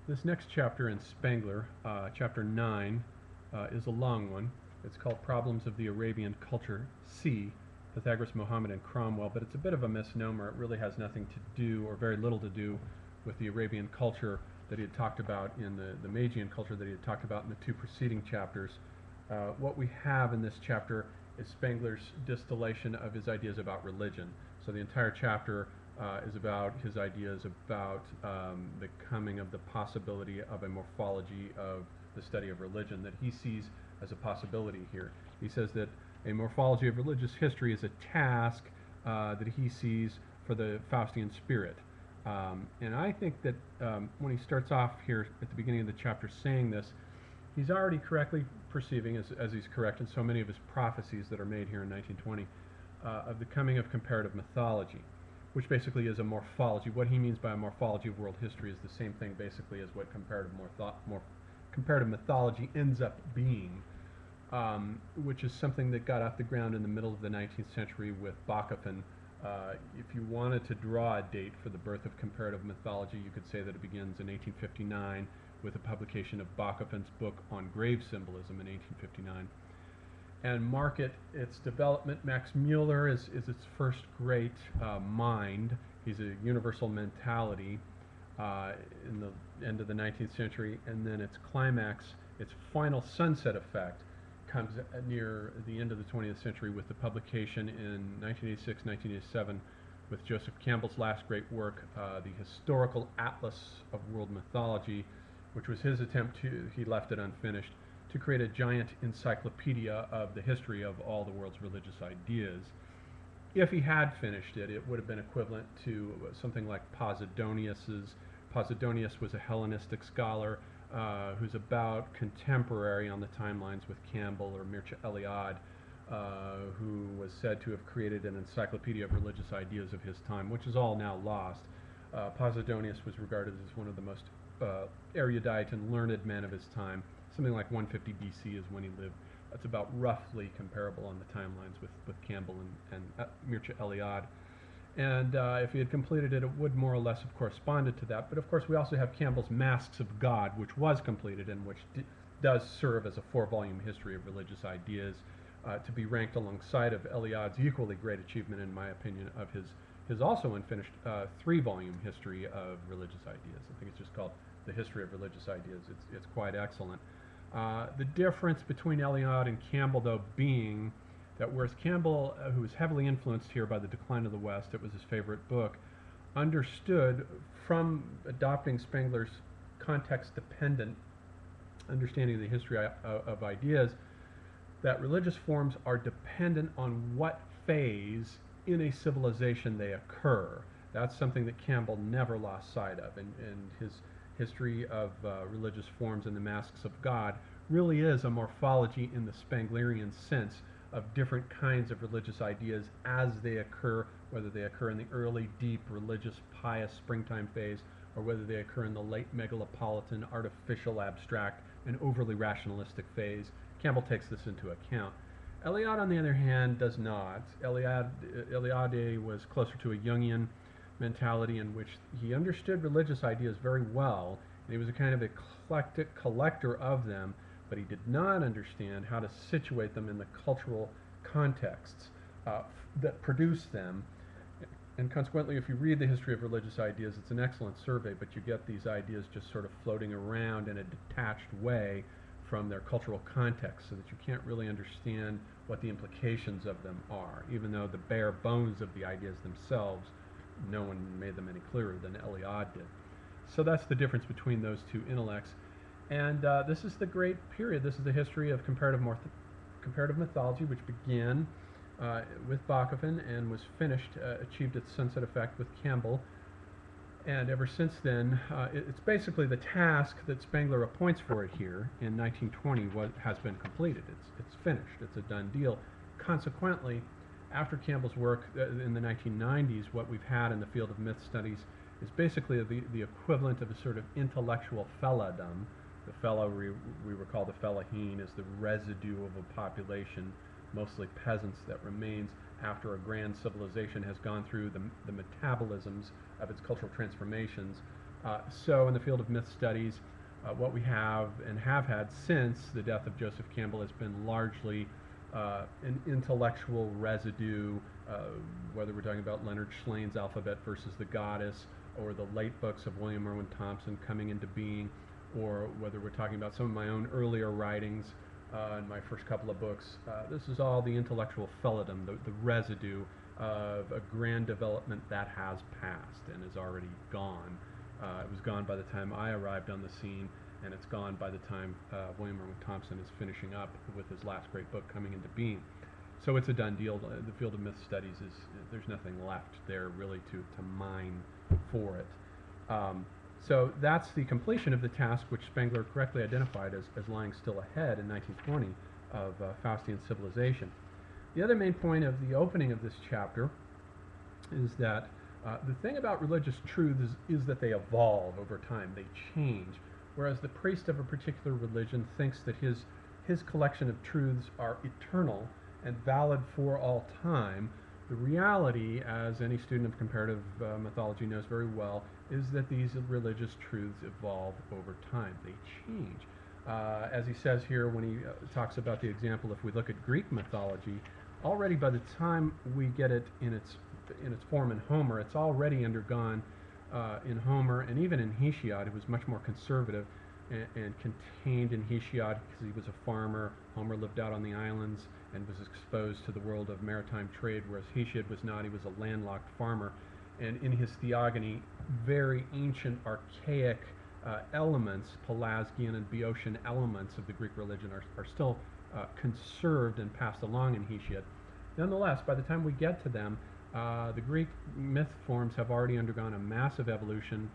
This next chapter in Spengler, chapter 9, is a long one. It's called Problems of the Arabian Culture C, Pythagoras, Muhammad, and Cromwell, but it's a bit of a misnomer. It really has nothing to do, or very little to do, with the Arabian culture that he had talked about in the Magian culture that he had talked about in the two preceding chapters. What we have in this chapter is Spengler's distillation of his ideas about religion. So the entire chapter is about his ideas about the coming of the possibility of a morphology of the study of religion that he sees as a possibility here. He says that a morphology of religious history is a task that he sees for the Faustian spirit. And I think that when he starts off here at the beginning of the chapter saying this, he's already correctly perceiving, as he's correct in so many of his prophecies that are made here in 1920, of the coming of comparative mythology, which basically is a morphology. What he means by a morphology of world history is the same thing basically as what comparative mythology ends up being, which is something that got off the ground in the middle of the 19th century with Bachofen. If you wanted to draw a date for the birth of comparative mythology, you could say that it begins in 1859 with the publication of Bachofen's book on grave symbolism in 1859. And mark it its development. Max Mueller is its first great mind. He's a universal mentality in the end of the 19th century, and then its climax, its final sunset effect, comes near the end of the 20th century with the publication in 1986, 1987, with Joseph Campbell's last great work, the Historical Atlas of World Mythology, which was his attempt to, he left it unfinished, to create a giant encyclopedia of the history of all the world's religious ideas. If he had finished it, it would have been equivalent to something like Posidonius's. Posidonius was a Hellenistic scholar who's about contemporary on the timelines with Campbell or Mircea Eliade, who was said to have created an encyclopedia of religious ideas of his time, which is all now lost. Posidonius was regarded as one of the most erudite and learned men of his time. Something like 150 BC is when he lived. That's about roughly comparable on the timelines with Campbell and Mircea Eliade. And if he had completed it, it would more or less have corresponded to that. But of course, we also have Campbell's Masks of God, which was completed and which does serve as a 4-volume history of religious ideas, to be ranked alongside of Eliade's equally great achievement, in my opinion, of his also unfinished 3-volume history of religious ideas. I think it's just called The History of Religious Ideas. It's quite excellent. The difference between Eliade and Campbell, though, being that whereas Campbell, who was heavily influenced here by The Decline of the West, it was his favorite book, understood from adopting Spengler's context-dependent understanding of the history of ideas that religious forms are dependent on what phase in a civilization they occur. That's something that Campbell never lost sight of, and his history of religious forms and the Masks of God really is a morphology in the Spenglerian sense of different kinds of religious ideas as they occur, whether they occur in the early, deep, religious, pious springtime phase, or whether they occur in the late megalopolitan, artificial, abstract, and overly rationalistic phase. Campbell takes this into account. Eliade, on the other hand, does not. Eliade was closer to a Jungian mentality in which he understood religious ideas very well, and he was a kind of eclectic collector of them, but he did not understand how to situate them in the cultural contexts that produce them. And consequently, if you read the history of religious ideas, it's an excellent survey, but you get these ideas just sort of floating around in a detached way from their cultural context, so that you can't really understand what the implications of them are, even though the bare bones of the ideas themselves, no one made them any clearer than Eliade did. So that's the difference between those two intellects. And this is the great period. This is the history of comparative mythology, which began with Bachofen and was finished, achieved its sunset effect with Campbell. And ever since then, it's basically the task that Spengler appoints for it here in 1920 has been completed. It's finished. It's a done deal. Consequently, after Campbell's work in the 1990s, what we've had in the field of myth studies is basically the equivalent of a sort of intellectual fellowdom. The fellow, we recall the fellaheen, is the residue of a population, mostly peasants, that remains after a grand civilization has gone through the metabolisms of its cultural transformations So in the field of myth studies, what we have and have had since the death of Joseph Campbell has been largely an intellectual residue, whether we're talking about Leonard Shlain's Alphabet versus the Goddess, or the late books of William Irwin Thompson coming into being, or whether we're talking about some of my own earlier writings in my first couple of books. This is all the intellectual felidum, the residue of a grand development that has passed and is already gone. It was gone by the time I arrived on the scene, and it's gone by the time William Irwin Thompson is finishing up with his last great book coming into being. So it's a done deal. The field of myth studies is, there's nothing left there really to mine for it. So that's the completion of the task which Spengler correctly identified as lying still ahead in 1920 of Faustian civilization. The other main point of the opening of this chapter is that the thing about religious truths is that they evolve over time, they change, whereas the priest of a particular religion thinks that his collection of truths are eternal and valid for all time. The reality, as any student of comparative mythology knows very well, is that these religious truths evolve over time. They change. As he says here when he talks about the example, if we look at Greek mythology, already by the time we get it in its form in Homer, it's already undergone in Homer, and even in Hesiod, who was much more conservative and contained in Hesiod because he was a farmer. Homer lived out on the islands and was exposed to the world of maritime trade, whereas Hesiod was not. He was a landlocked farmer. And in his theogony, very ancient, archaic elements, Pelasgian and Boeotian elements of the Greek religion are still conserved and passed along in Hesiod. Nonetheless, by the time we get to them, the Greek myth forms have already undergone a massive evolution,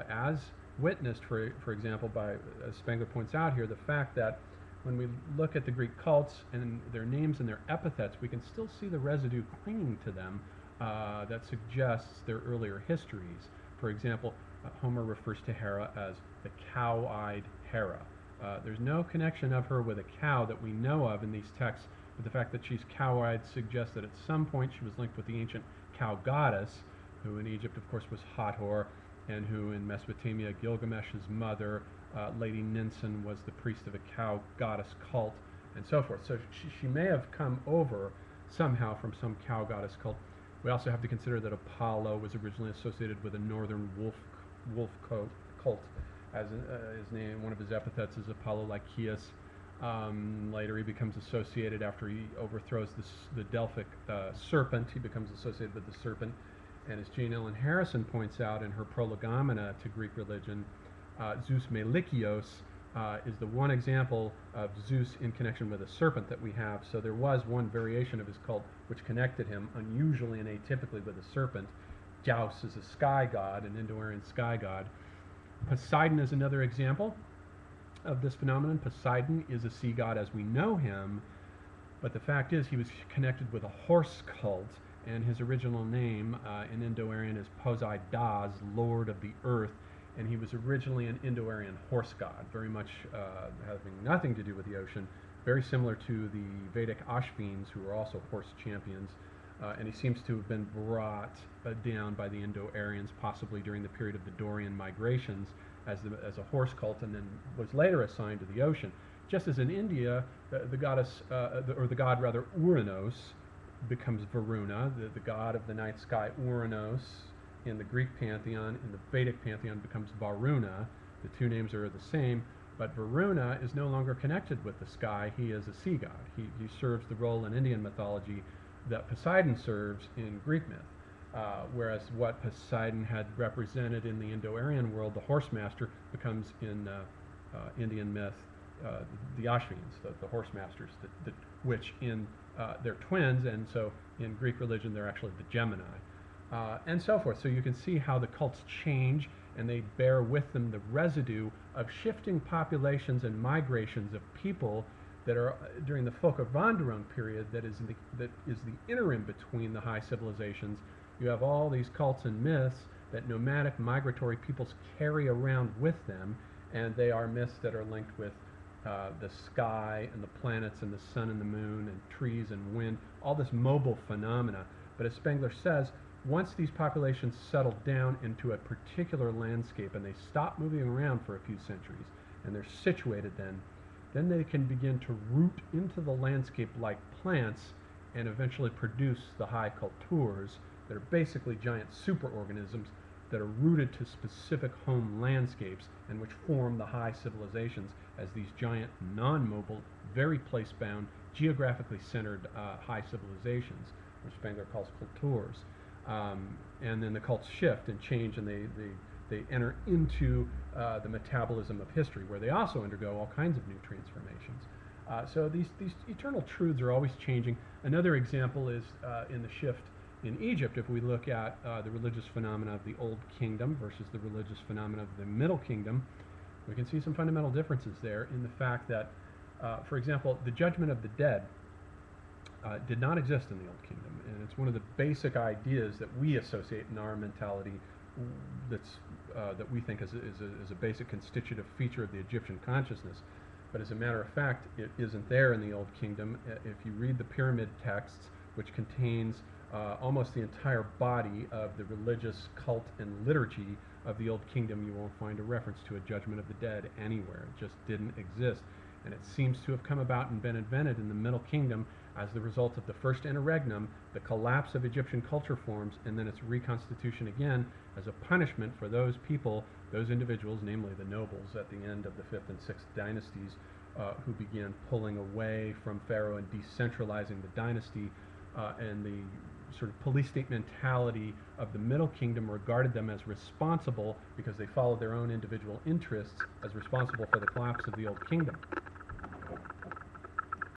as witnessed, for example, by, as Spengler points out here, the fact that when we look at the Greek cults and their names and their epithets, we can still see the residue clinging to them that suggests their earlier histories. For example, Homer refers to Hera as the cow-eyed Hera. There's no connection of her with a cow that we know of in these texts, but the fact that she's cow-eyed suggests that at some point she was linked with the ancient cow goddess, who in Egypt, of course, was Hathor, and who in Mesopotamia, Gilgamesh's mother, Lady Ninsun, was the priest of a cow goddess cult, and so forth. So she may have come over somehow from some cow goddess cult. We also have to consider that Apollo was originally associated with a northern wolf cult, as his name, one of his epithets is Apollo-Lycaeus. Later he becomes associated, after he overthrows the Delphic serpent, he becomes associated with the serpent. And as Jane Ellen Harrison points out in her Prolegomena to Greek religion, Zeus Melikios is the one example of Zeus in connection with a serpent that we have. So there was one variation of his cult which connected him unusually and atypically with a serpent. Jaus is a sky god, an Indo-Aryan sky god. Poseidon is another example of this phenomenon. Poseidon is a sea god as we know him, but the fact is he was connected with a horse cult, and his original name in Indo-Aryan is Poseidas, Lord of the Earth, and he was originally an Indo-Aryan horse god, very much having nothing to do with the ocean, very similar to the Vedic Ashvins, who were also horse champions, and he seems to have been brought down by the Indo-Aryans, possibly during the period of the Dorian migrations, as a horse cult, and then was later assigned to the ocean. Just as in India, the goddess, or the god rather, Uranos, becomes Varuna, the god of the night sky. Uranos in the Greek pantheon, in the Vedic pantheon, becomes Varuna. The two names are the same, but Varuna is no longer connected with the sky. He is a sea god. He serves the role in Indian mythology that Poseidon serves in Greek myth. Whereas what Poseidon had represented in the Indo-Aryan world, the horse master, becomes in Indian myth the Ashvins, the horse masters, which in they're twins, and so in Greek religion they're actually the Gemini, and so forth. So you can see how the cults change, and they bear with them the residue of shifting populations and migrations of people that are during the Völkerwanderung period that is the interim between the high civilizations. You have all these cults and myths that nomadic migratory peoples carry around with them, and they are myths that are linked with the sky and the planets and the sun and the moon and trees and wind, all this mobile phenomena. But as Spengler says, Once these populations settle down into a particular landscape and they stop moving around for a few centuries, and they're situated then they can begin to root into the landscape like plants and eventually produce the high cultures that are basically giant superorganisms that are rooted to specific home landscapes and which form the high civilizations as these giant, non-mobile, very place-bound, geographically centered high civilizations, which Spengler calls cultures. And then the cults shift and change, and they enter into the metabolism of history, where they also undergo all kinds of new transformations. So these eternal truths are always changing. Another example is in the shift in Egypt. If we look at the religious phenomena of the Old Kingdom versus the religious phenomena of the Middle Kingdom, we can see some fundamental differences there in the fact that, for example, the judgment of the dead did not exist in the Old Kingdom, and it's one of the basic ideas that we associate in our mentality that we think is a basic constitutive feature of the Egyptian consciousness. But as a matter of fact, it isn't there in the Old Kingdom. If you read the pyramid texts, which contains almost the entire body of the religious cult and liturgy of the Old Kingdom, you won't find a reference to a judgment of the dead anywhere. It just didn't exist. And it seems to have come about and been invented in the Middle Kingdom as the result of the first interregnum, the collapse of Egyptian culture forms, and then its reconstitution again as a punishment for those people, those individuals, namely the nobles at the end of the 5th and 6th dynasties, who began pulling away from Pharaoh and decentralizing the dynasty, and the sort of police state mentality of the Middle Kingdom regarded them as responsible, because they followed their own individual interests, as responsible for the collapse of the Old Kingdom.